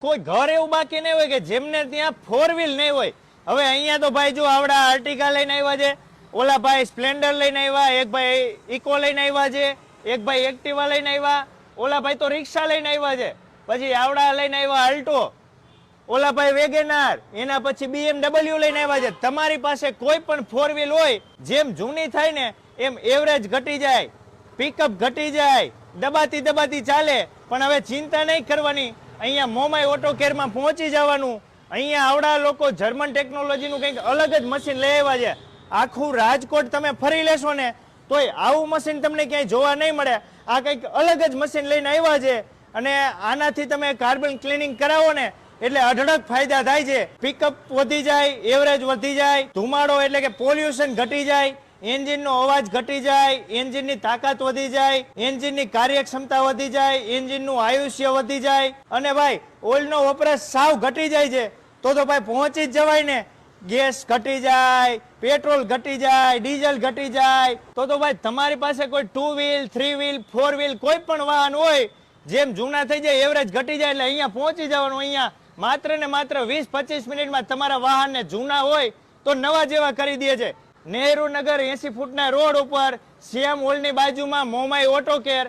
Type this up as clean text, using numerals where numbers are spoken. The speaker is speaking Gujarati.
કોઈ ઘર એવું બાકી નહીં હોય કે જેમને ત્યાં 4 વ્હીલ નહીં હોય। હવે અહીંયા તો ભાઈ જો આવડા આર્ટિકા લઈને આવ્યા છે, ઓલા ભાઈ સ્પ્લેન્ડર લઈને આવ્યા, એક ભાઈ ઇકો લઈને આવ્યા છે, એક ભાઈ એક્ટિવા લઈને આવ્યા, ઓલા ભાઈ તો રિક્ષા લઈને આવ્યા છે, પછી આવડા લઈને આવ્યા આલ્ટો, ઓલા ભાઈ વેગેનાર, એના પછી BMW લઈને આવ્યા છે। તમારી પાસે કોઈ પણ 4 વ્હીલ હોય, જેમ જૂની થાય ને એમ એવરેજ ઘટી જાય, પિકઅપ ઘટી જાય, દબાતી ચાલે। પણ હવે ચિંતા નહીં કરવાની, અહીંયા મોમાઈ ઓટો કેરમાં પહોંચી જવાનું। અહીંયા આવડા લોકો જર્મન ટેકનોલોજીનું કંઈક અલગ જ મશીન લઈ આવ્યા છે। આખું રાજકોટ તમે ફરી લેશો ને તોય આવું મશીન તમને ક્યાંય જોવા નહીં મળે। આ કંઈક અલગ જ મશીન લઈને આવ્યા છે અને આનાથી તમે કાર્બન ક્લિનિંગ કરાવો ને એટલે અઢળક ફાયદા થાય છે। પિકઅપ વધી જાય, એવરેજ વધી જાય, ધુમાડો એટલે કે પોલ્યુશન ઘટી જાય, એન્જિનનો અવાજ ઘટી જાય, એન્જિનની તાકાત વધી જાય, એન્જિનની કાર્યક્ષમતા વધી જાય, એન્જિનનું આયુષ્ય વધી જાય અને ભાઈ ઓઇલનો વપરાશ સાવ ઘટી જાય છે। તો ભાઈ પહોંચી જ જવાય ને। ગેસ ઘટી જાય, પેટ્રોલ ઘટી જાય, ડીઝલ ઘટી જાય। તો ભાઈ તમારી પાસે કોઈ 2 વ્હીલ, 3 વ્હીલ, 4 વ્હીલ કોઈ પણ વાહન હોય, જેમ જૂના થઈ જાય, એવરેજ ઘટી જાય એટલે અહીંયા પહોંચી જવાનું। અહીંયા માત્ર ને માત્ર 20-25 મિનિટમાં તમારા વાહનને જૂના હોય તો નવા જેવા કરી દે છે। નહેરુ નગર 80 ફૂટના રોડ ઉપર શ્યામ હોલની બાજુમાં મોમાઈ ઓટો કેર।